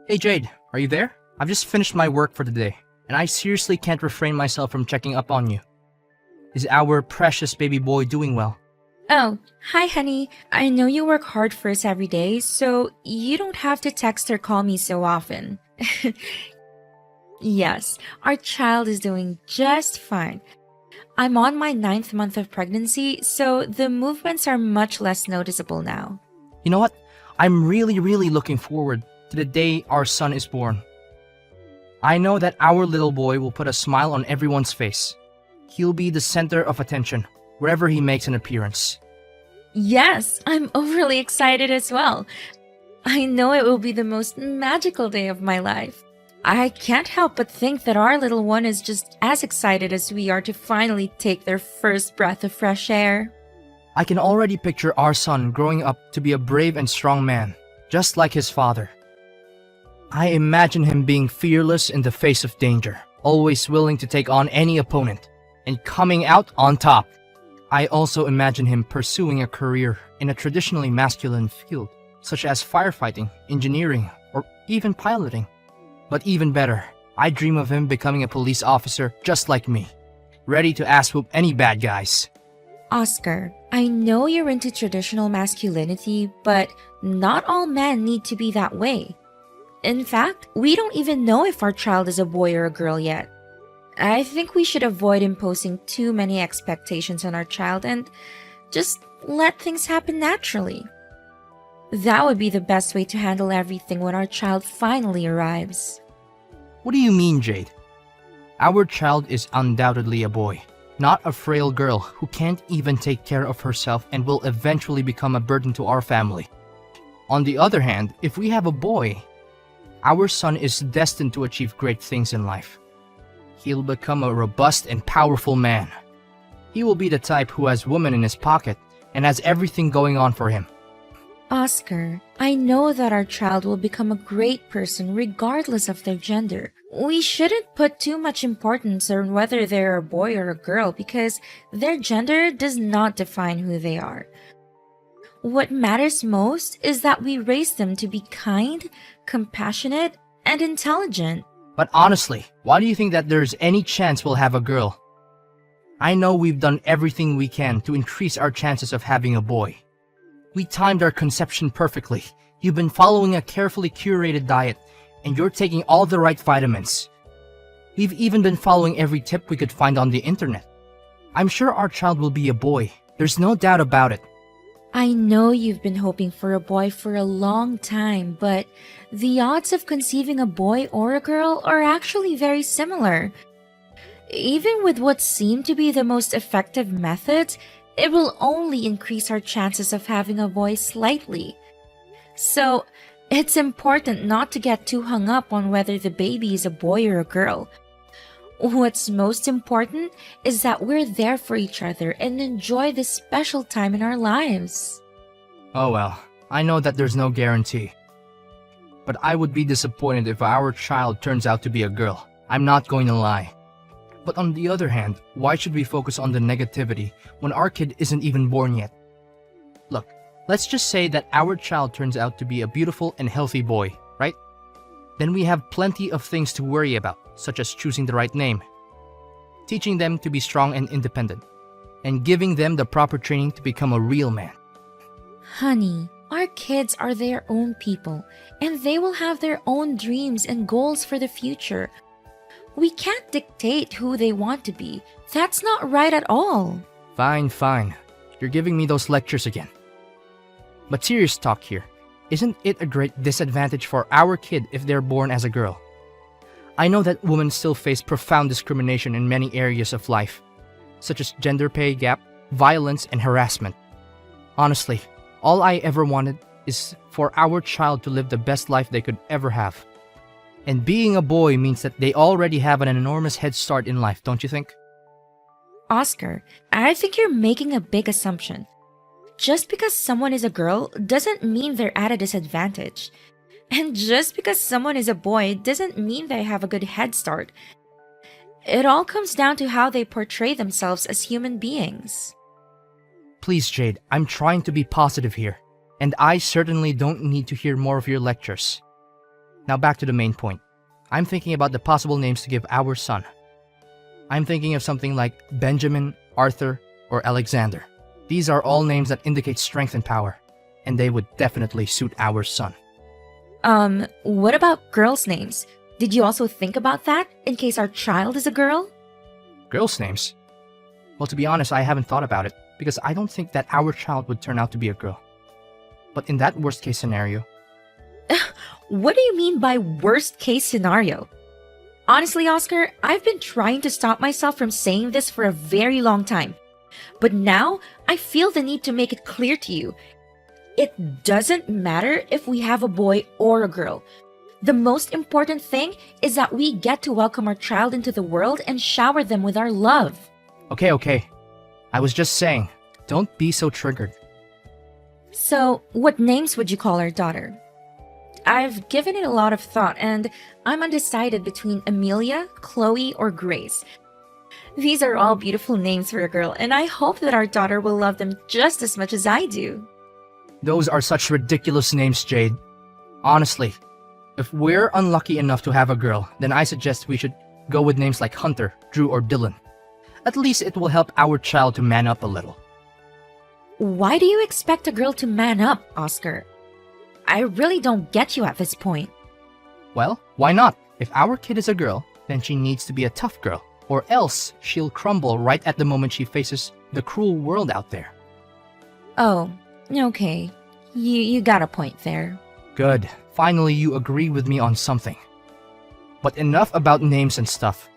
Hey Jade, are you there? I've just finished my work for the day, and I seriously can't refrain myself from checking up on you. Is our precious baby boy doing well? Oh, hi, honey. I know you work hard for us every day, so you don't have to text or call me so often. Yes, our child is doing just fine. I'm on my ninth month of pregnancy, so the movements are much less noticeable now. You know what? I'm really looking forward to the day our son is born. I know that our little boy will put a smile on everyone's face. He'll be the center of attention wherever he makes an appearance. Yes, I'm overly excited as well. I know it will be the most magical day of my life. I can't help but think that our little one is just as excited as we are to finally take their first breath of fresh air. I can already picture our son growing up to be a brave and strong man, just like his father. I imagine him being fearless in the face of danger, always willing to take on any opponent, and coming out on top. I also imagine him pursuing a career in a traditionally masculine field, such as firefighting, engineering, or even piloting. But even better, I dream of him becoming a police officer just like me, ready to ass whoop any bad guys. Oscar, I know you're into traditional masculinity, but not all men need to be that way. In fact, we don't even know if our child is a boy or a girl yet. I think we should avoid imposing too many expectations on our child and just let things happen naturally. That would be the best way to handle everything when our child finally arrives. What do you mean, Jade? Our child is undoubtedly a boy, not a frail girl who can't even take care of herself and will eventually become a burden to our family. On the other hand, if we have a boy, our son is destined to achieve great things in life. He'll become a robust and powerful man. He will be the type who has women in his pocket and has everything going on for him. Oscar, I know that our child will become a great person regardless of their gender. We shouldn't put too much importance on whether they're a boy or a girl because their gender does not define who they are. What matters most is that we raise them to be kind, compassionate, and intelligent. But honestly, why do you think that there's any chance we'll have a girl? I know we've done everything we can to increase our chances of having a boy. We timed our conception perfectly. You've been following a carefully curated diet, and you're taking all the right vitamins. We've even been following every tip we could find on the internet. I'm sure our child will be a boy. There's no doubt about it. I know you've been hoping for a boy for a long time, but the odds of conceiving a boy or a girl are actually very similar. Even with what seem to be the most effective methods, it will only increase our chances of having a boy slightly. So, it's important not to get too hung up on whether the baby is a boy or a girl. What's most important is that we're there for each other and enjoy this special time in our lives. Oh well, I know that there's no guarantee. But I would be disappointed if our child turns out to be a girl. I'm not going to lie. But on the other hand, why should we focus on the negativity when our kid isn't even born yet? Look, let's just say that our child turns out to be a beautiful and healthy boy, right? Then we have plenty of things to worry about, such as choosing the right name, teaching them to be strong and independent, and giving them the proper training to become a real man. Honey, our kids are their own people, and they will have their own dreams and goals for the future. We can't dictate who they want to be. That's not right at all. Fine. You're giving me those lectures again. But serious talk here. Isn't it a great disadvantage for our kid if they're born as a girl? I know that women still face profound discrimination in many areas of life, such as gender pay gap, violence, and harassment. Honestly, all I ever wanted is for our child to live the best life they could ever have. And being a boy means that they already have an enormous head start in life, don't you think? Oscar, I think you're making a big assumption. Just because someone is a girl doesn't mean they're at a disadvantage. And just because someone is a boy doesn't mean they have a good head start. It all comes down to how they portray themselves as human beings. Please, Jade, I'm trying to be positive here, and I certainly don't need to hear more of your lectures. Now back to the main point. I'm thinking about the possible names to give our son. I'm thinking of something like Benjamin, Arthur, or Alexander. These are all names that indicate strength and power, and they would definitely suit our son. What about girls' names? Did you also think about that, in case our child is a girl? Girls' names? Well, to be honest, I haven't thought about it, because I don't think that our child would turn out to be a girl. But in that worst-case scenario... What do you mean by worst-case scenario? Honestly, Oscar, I've been trying to stop myself from saying this for a very long time. But now, I feel the need to make it clear to you. It doesn't matter if we have a boy or a girl. The most important thing is that we get to welcome our child into the world and shower them with our love. Okay. I was just saying, don't be so triggered. So, what names would you call our daughter? I've given it a lot of thought, and I'm undecided between Amelia, Chloe, or Grace. These are all beautiful names for a girl, and I hope that our daughter will love them just as much as I do. Those are such ridiculous names, Jade. Honestly, if we're unlucky enough to have a girl, then I suggest we should go with names like Hunter, Drew, or Dylan. At least it will help our child to man up a little. Why do you expect a girl to man up, Oscar? I really don't get you at this point. Well, why not? If our kid is a girl, then she needs to be a tough girl, or else she'll crumble right at the moment she faces the cruel world out there. Oh, okay. You got a point there. Good. Finally, you agree with me on something. But enough about names and stuff.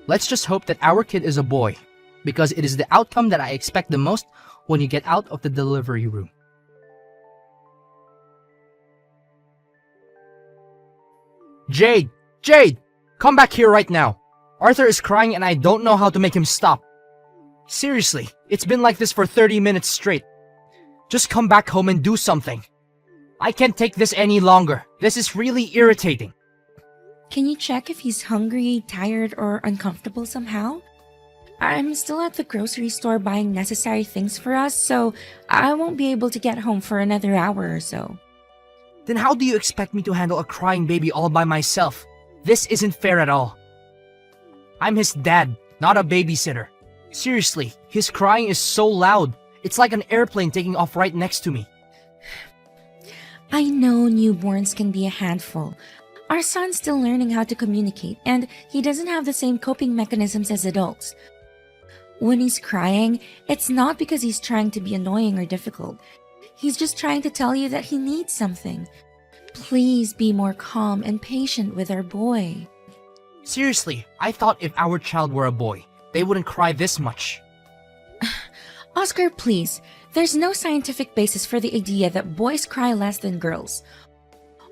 Let's just hope that our kid is a boy, because it is the outcome that I expect the most when you get out of the delivery room. Jade! Jade! Come back here right now. Arthur is crying and I don't know how to make him stop. Seriously, it's been like this for 30 minutes straight. Just come back home and do something. I can't take this any longer. This is really irritating. Can you check if he's hungry, tired, or uncomfortable somehow? I'm still at the grocery store buying necessary things for us, so I won't be able to get home for another hour or so. Then how do you expect me to handle a crying baby all by myself? This isn't fair at all. I'm his dad, not a babysitter. Seriously, his crying is so loud. It's like an airplane taking off right next to me. I know newborns can be a handful. Our son's still learning how to communicate, and he doesn't have the same coping mechanisms as adults. When he's crying, it's not because he's trying to be annoying or difficult. He's just trying to tell you that he needs something. Please be more calm and patient with our boy. Seriously, I thought if our child were a boy, they wouldn't cry this much. Oscar, please. There's no scientific basis for the idea that boys cry less than girls.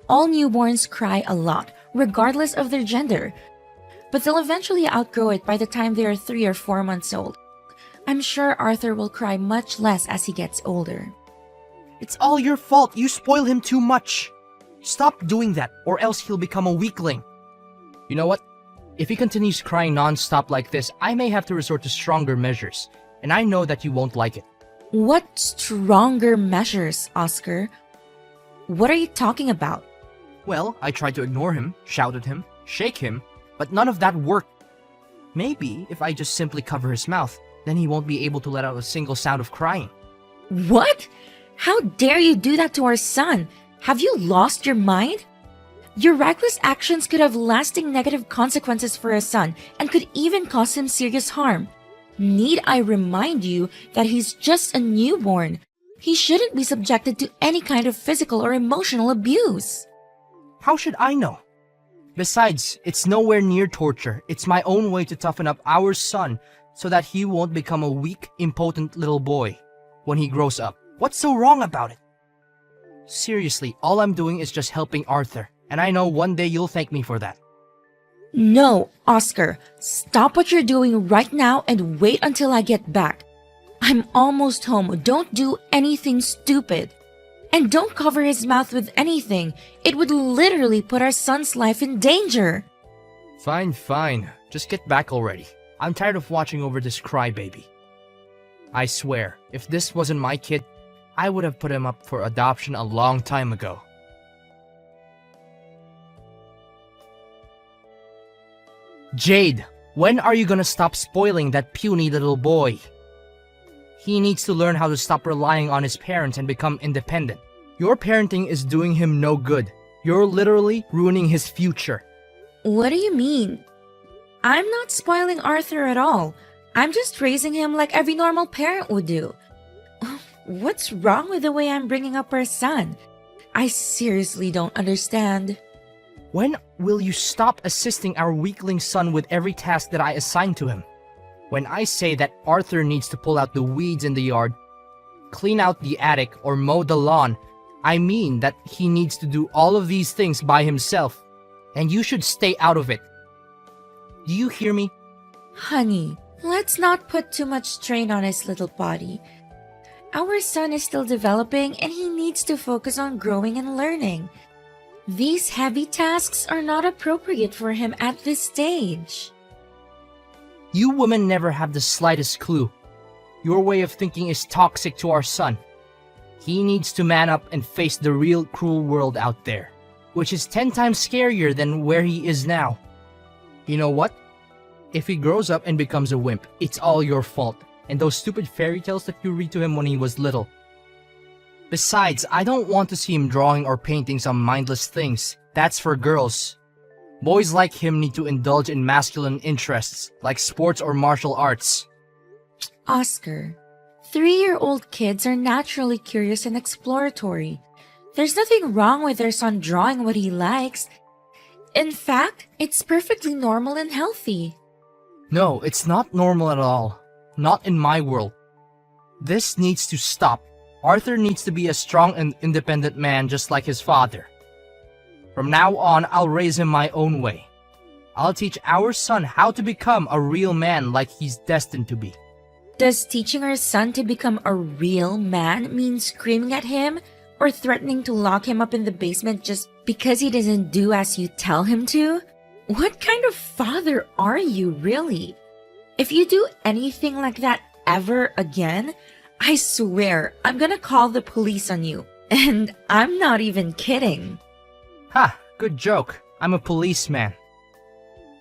All newborns cry a lot, regardless of their gender. But they'll eventually outgrow it by the time they are 3 or 4 months old. I'm sure Arthur will cry much less as he gets older. It's all your fault. You spoil him too much. Stop doing that, or else he'll become a weakling. You know what? If he continues crying non-stop like this, I may have to resort to stronger measures. And I know that you won't like it. What stronger measures, Oscar? What are you talking about? Well, I tried to ignore him, shout at him, shake him, but none of that worked. Maybe if I just simply cover his mouth, then he won't be able to let out a single sound of crying. What? How dare you do that to our son? Have you lost your mind? Your reckless actions could have lasting negative consequences for our son and could even cause him serious harm. Need I remind you that he's just a newborn? He shouldn't be subjected to any kind of physical or emotional abuse. How should I know? Besides, it's nowhere near torture. It's my own way to toughen up our son so that he won't become a weak, impotent little boy when he grows up. What's so wrong about it? Seriously, all I'm doing is just helping Arthur, and I know one day you'll thank me for that. No, Oscar. Stop what you're doing right now and wait until I get back. I'm almost home. Don't do anything stupid. And don't cover his mouth with anything. It would literally put our son's life in danger. Fine. Just get back already. I'm tired of watching over this crybaby. I swear, if this wasn't my kid, I would have put him up for adoption a long time ago. Jade, when are you gonna stop spoiling that puny little boy? He needs to learn how to stop relying on his parents and become independent. Your parenting is doing him no good. You're literally ruining his future. What do you mean? I'm not spoiling Arthur at all. I'm just raising him like every normal parent would do. What's wrong with the way I'm bringing up our son? I seriously don't understand. When will you stop assisting our weakling son with every task that I assign to him? When I say that Arthur needs to pull out the weeds in the yard, clean out the attic, or mow the lawn, I mean that he needs to do all of these things by himself, and you should stay out of it. Do you hear me? Honey, let's not put too much strain on his little body. Our son is still developing and he needs to focus on growing and learning. These heavy tasks are not appropriate for him at this stage. You women never have the slightest clue. Your way of thinking is toxic to our son. He needs to man up and face the real cruel world out there, which is 10 times scarier than where he is now. You know what? If he grows up and becomes a wimp, it's all your fault, and those stupid fairy tales that you read to him when he was little. Besides, I don't want to see him drawing or painting some mindless things. That's for girls. Boys like him need to indulge in masculine interests, like sports or martial arts. Oscar, 3-year-old kids are naturally curious and exploratory. There's nothing wrong with their son drawing what he likes. In fact, it's perfectly normal and healthy. No, it's not normal at all. Not in my world. This needs to stop. Arthur needs to be a strong and independent man just like his father. From now on, I'll raise him my own way. I'll teach our son how to become a real man like he's destined to be. Does teaching our son to become a real man mean screaming at him or threatening to lock him up in the basement just because he doesn't do as you tell him to? What kind of father are you, really? If you do anything like that ever again, I swear I'm gonna call the police on you. And I'm not even kidding. Ha! Good joke. I'm a policeman.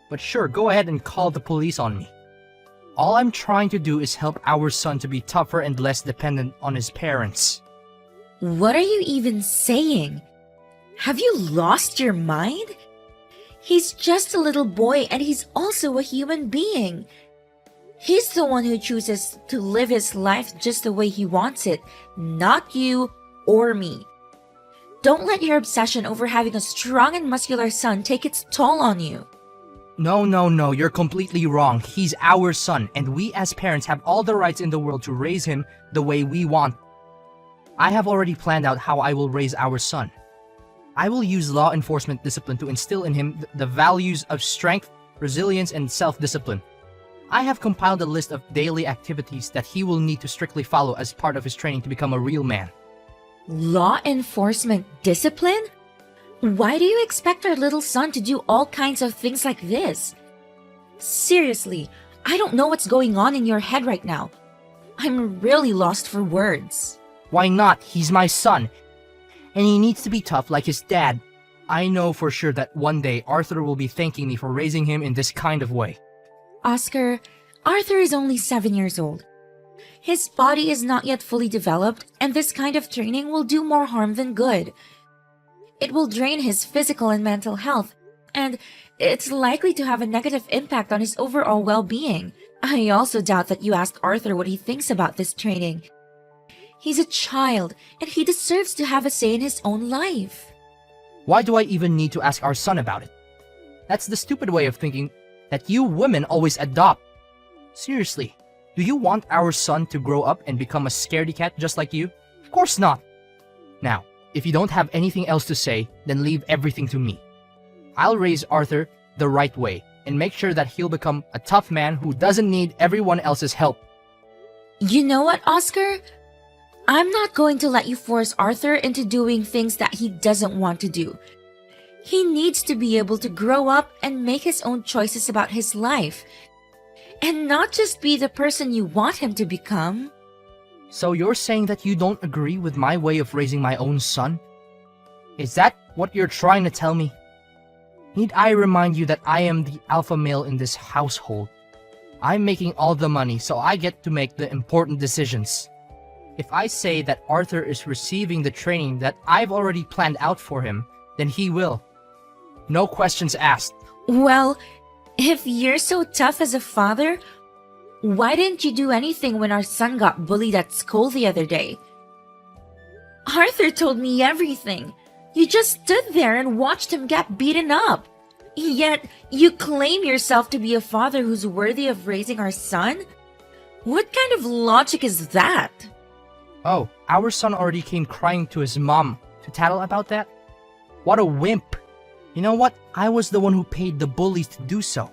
But sure, go ahead and call the police on me. All I'm trying to do is help our son to be tougher and less dependent on his parents. What are you even saying? Have you lost your mind? He's just a little boy and he's also a human being. He's the one who chooses to live his life just the way he wants it, not you or me. Don't let your obsession over having a strong and muscular son take its toll on you. No, you're completely wrong. He's our son, and we as parents have all the rights in the world to raise him the way we want. I have already planned out how I will raise our son. I will use law enforcement discipline to instill in him the values of strength, resilience, and self-discipline. I have compiled a list of daily activities that he will need to strictly follow as part of his training to become a real man. Law enforcement discipline? Why do you expect our little son to do all kinds of things like this? Seriously, I don't know what's going on in your head right now. I'm really lost for words. Why not? He's my son. And he needs to be tough like his dad. I know for sure that one day Arthur will be thanking me for raising him in this kind of way. Oscar, Arthur is only 7 years old. His body is not yet fully developed, and this kind of training will do more harm than good. It will drain his physical and mental health, and it's likely to have a negative impact on his overall well-being. I also doubt that you asked Arthur what he thinks about this training. He's a child, and he deserves to have a say in his own life. Why do I even need to ask our son about it? That's the stupid way of thinking that you women always adopt. Seriously, do you want our son to grow up and become a scaredy cat just like you? Of course not. Now, if you don't have anything else to say, then leave everything to me. I'll raise Arthur the right way and make sure that he'll become a tough man who doesn't need everyone else's help. You know what, Oscar? I'm not going to let you force Arthur into doing things that he doesn't want to do. He needs to be able to grow up and make his own choices about his life, and not just be the person you want him to become. So you're saying that you don't agree with my way of raising my own son? Is that what you're trying to tell me? Need I remind you that I am the alpha male in this household? I'm making all the money, so I get to make the important decisions. If I say that Arthur is receiving the training that I've already planned out for him, then he will. No questions asked. Well, if you're so tough as a father, why didn't you do anything when our son got bullied at school the other day? Arthur told me everything. You just stood there and watched him get beaten up. Yet, you claim yourself to be a father who's worthy of raising our son? What kind of logic is that? Oh, our son already came crying to his mom to tattle about that? What a wimp! You know what? I was the one who paid the bullies to do so.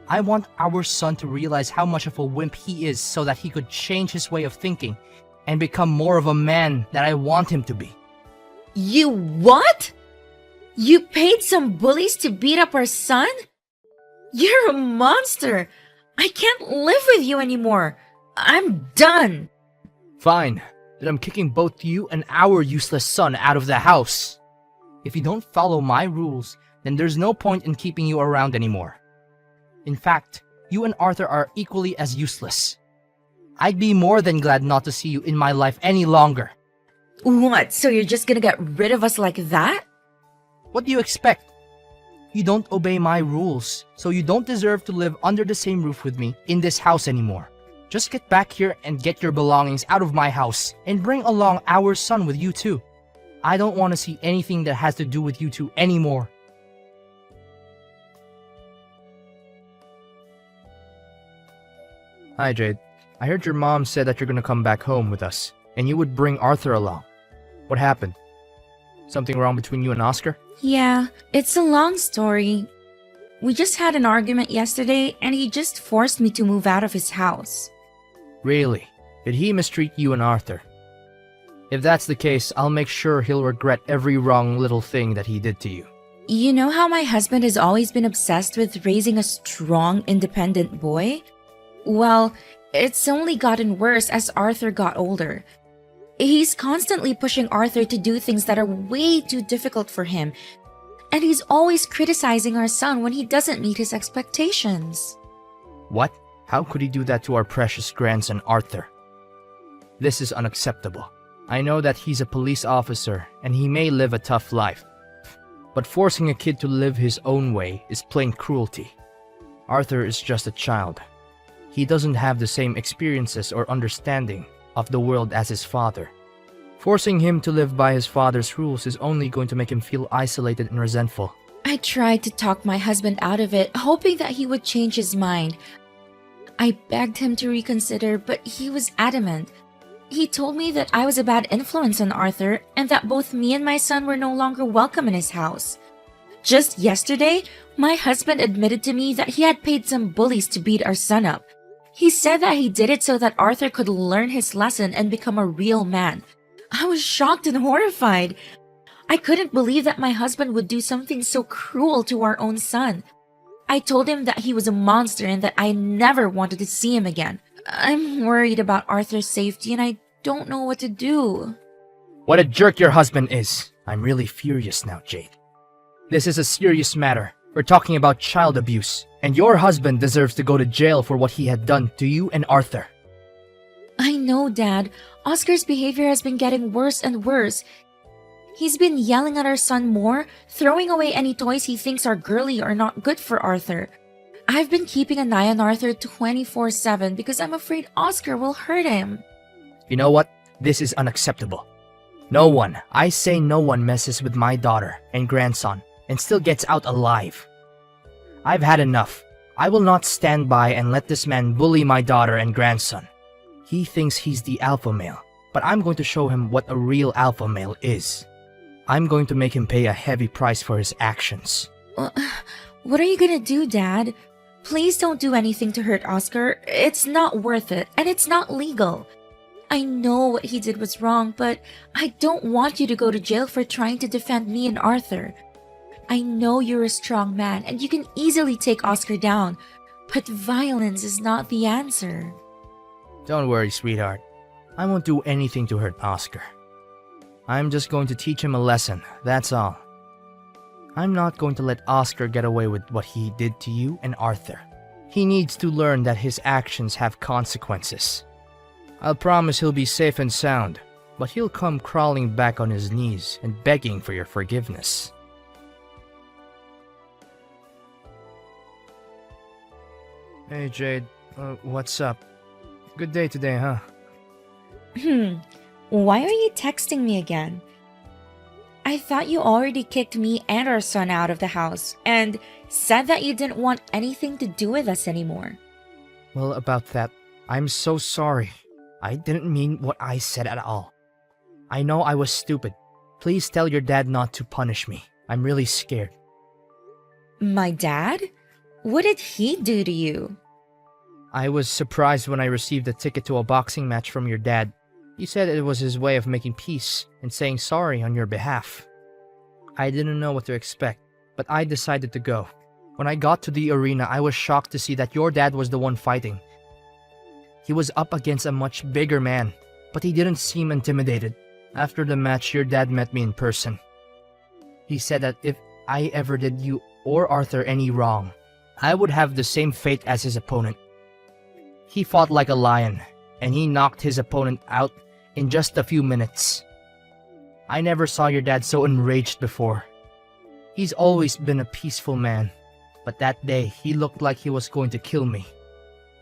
I want our son to realize how much of a wimp he is so that he could change his way of thinking and become more of a man that I want him to be. You what? You paid some bullies to beat up our son? You're a monster! I can't live with you anymore! I'm done! Fine, then I'm kicking both you and our useless son out of the house. If you don't follow my rules, then there's no point in keeping you around anymore. In fact, you and Arthur are equally as useless. I'd be more than glad not to see you in my life any longer. What, so you're just gonna get rid of us like that? What do you expect? You don't obey my rules, so you don't deserve to live under the same roof with me in this house anymore. Just get back here and get your belongings out of my house and bring along our son with you too. I don't want to see anything that has to do with you two anymore. Hi, Jade. I heard your mom said that you're gonna come back home with us, and you would bring Arthur along. What happened? Something wrong between you and Oscar? Yeah, it's a long story. We just had an argument yesterday and he just forced me to move out of his house. Really? Did he mistreat you and Arthur? If that's the case, I'll make sure he'll regret every wrong little thing that he did to you. You know how my husband has always been obsessed with raising a strong, independent boy? Well, it's only gotten worse as Arthur got older. He's constantly pushing Arthur to do things that are way too difficult for him, and he's always criticizing our son when he doesn't meet his expectations. What? How could he do that to our precious grandson, Arthur? This is unacceptable. I know that he's a police officer and he may live a tough life, but forcing a kid to live his own way is plain cruelty. Arthur is just a child. He doesn't have the same experiences or understanding of the world as his father. Forcing him to live by his father's rules is only going to make him feel isolated and resentful. I tried to talk my husband out of it, hoping that he would change his mind. I begged him to reconsider, but he was adamant. He told me that I was a bad influence on Arthur and that both me and my son were no longer welcome in his house. Just yesterday, my husband admitted to me that he had paid some bullies to beat our son up. He said that he did it so that Arthur could learn his lesson and become a real man. I was shocked and horrified. I couldn't believe that my husband would do something so cruel to our own son. I told him that he was a monster and that I never wanted to see him again. I'm worried about Arthur's safety and I don't know what to do. What a jerk your husband is. I'm really furious now, Jade. This is a serious matter. We're talking about child abuse, and your husband deserves to go to jail for what he had done to you and Arthur. I know, Dad. Oscar's behavior has been getting worse and worse. He's been yelling at our son more, throwing away any toys he thinks are girly or not good for Arthur. I've been keeping an eye on Arthur 24/7 because I'm afraid Oscar will hurt him. You know what? This is unacceptable. No one, I say no one, messes with my daughter and grandson and still gets out alive. I've had enough. I will not stand by and let this man bully my daughter and grandson. He thinks he's the alpha male, but I'm going to show him what a real alpha male is. I'm going to make him pay a heavy price for his actions. What are you gonna do, Dad? Please don't do anything to hurt Oscar. It's not worth it, and it's not legal. I know what he did was wrong, but I don't want you to go to jail for trying to defend me and Arthur. I know you're a strong man, and you can easily take Oscar down, but violence is not the answer. Don't worry, sweetheart. I won't do anything to hurt Oscar. I'm just going to teach him a lesson, that's all. I'm not going to let Oscar get away with what he did to you and Arthur. He needs to learn that his actions have consequences. I'll promise he'll be safe and sound, but he'll come crawling back on his knees and begging for your forgiveness. Hey Jade, what's up? Good day today, huh? Why are you texting me again? I thought you already kicked me and our son out of the house and said that you didn't want anything to do with us anymore. Well, about that, I'm so sorry. I didn't mean what I said at all. I know I was stupid. Please tell your dad not to punish me. I'm really scared. My dad? What did he do to you? I was surprised when I received a ticket to a boxing match from your dad. He said it was his way of making peace and saying sorry on your behalf. I didn't know what to expect, but I decided to go. When I got to the arena, I was shocked to see that your dad was the one fighting. He was up against a much bigger man, but he didn't seem intimidated. After the match, your dad met me in person. He said that if I ever did you or Arthur any wrong, I would have the same fate as his opponent. He fought like a lion, and he knocked his opponent out in just a few minutes. I never saw your dad so enraged before. He's always been a peaceful man, but that day he looked like he was going to kill me.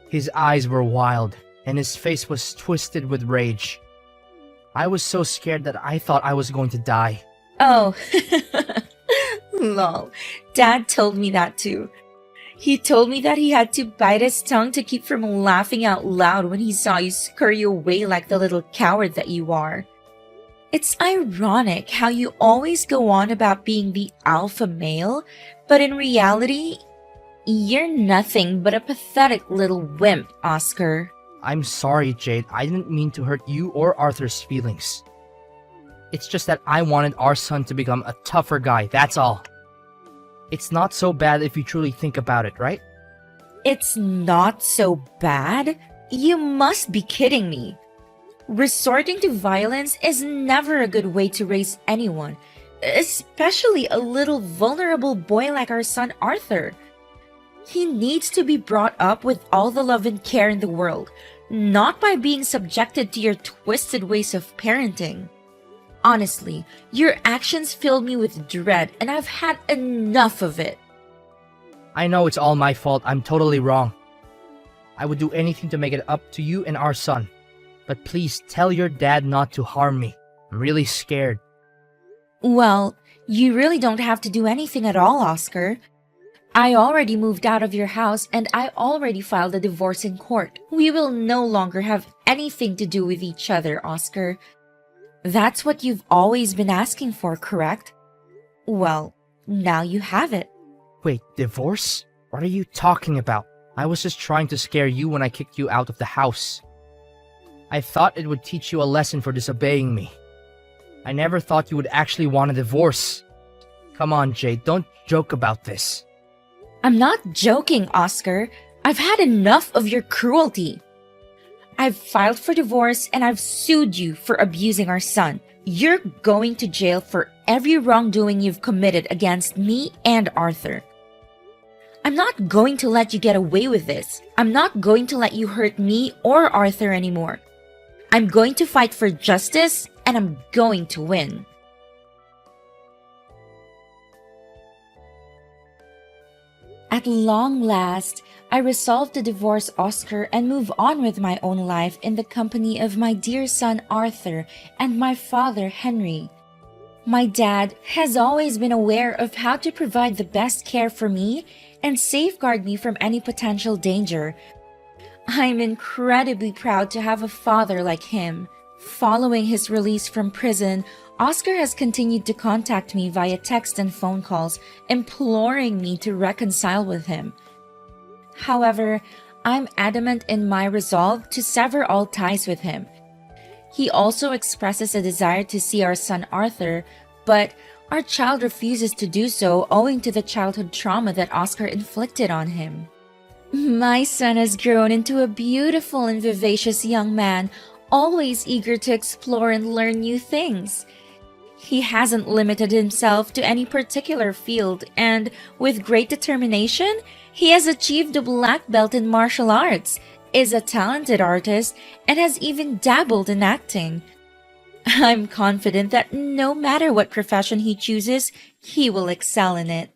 His eyes were wild, and his face was twisted with rage. I was so scared that I thought I was going to die. Oh, lol. Dad told me that too. He told me that he had to bite his tongue to keep from laughing out loud when he saw you scurry away like the little coward that you are. It's ironic how you always go on about being the alpha male, but in reality, you're nothing but a pathetic little wimp, Oscar. I'm sorry, Jade. I didn't mean to hurt you or Arthur's feelings. It's just that I wanted our son to become a tougher guy, that's all. It's not so bad if you truly think about it, right? It's not so bad? You must be kidding me. Resorting to violence is never a good way to raise anyone, especially a little vulnerable boy like our son Arthur. He needs to be brought up with all the love and care in the world, not by being subjected to your twisted ways of parenting. Honestly, your actions filled me with dread and I've had enough of it. I know it's all my fault. I'm totally wrong. I would do anything to make it up to you and our son. But please tell your dad not to harm me. I'm really scared. Well, you really don't have to do anything at all, Oscar. I already moved out of your house and I already filed a divorce in court. We will no longer have anything to do with each other, Oscar. That's what you've always been asking for, correct? Well, now you have it. Wait, divorce? What are you talking about? I was just trying to scare you when I kicked you out of the house. I thought it would teach you a lesson for disobeying me. I never thought you would actually want a divorce. Come on, Jade, don't joke about this. I'm not joking, Oscar. I've had enough of your cruelty. I've filed for divorce and I've sued you for abusing our son. You're going to jail for every wrongdoing you've committed against me and Arthur. I'm not going to let you get away with this. I'm not going to let you hurt me or Arthur anymore. I'm going to fight for justice and I'm going to win. At long last, I resolved to divorce Oscar and move on with my own life in the company of my dear son Arthur and my father Henry. My dad has always been aware of how to provide the best care for me and safeguard me from any potential danger. I'm incredibly proud to have a father like him. Following his release from prison, Oscar has continued to contact me via text and phone calls, imploring me to reconcile with him. However, I'm adamant in my resolve to sever all ties with him. He also expresses a desire to see our son Arthur, but our child refuses to do so owing to the childhood trauma that Oscar inflicted on him. My son has grown into a beautiful and vivacious young man, always eager to explore and learn new things. He hasn't limited himself to any particular field, and with great determination, he has achieved a black belt in martial arts, is a talented artist, and has even dabbled in acting. I'm confident that no matter what profession he chooses, he will excel in it.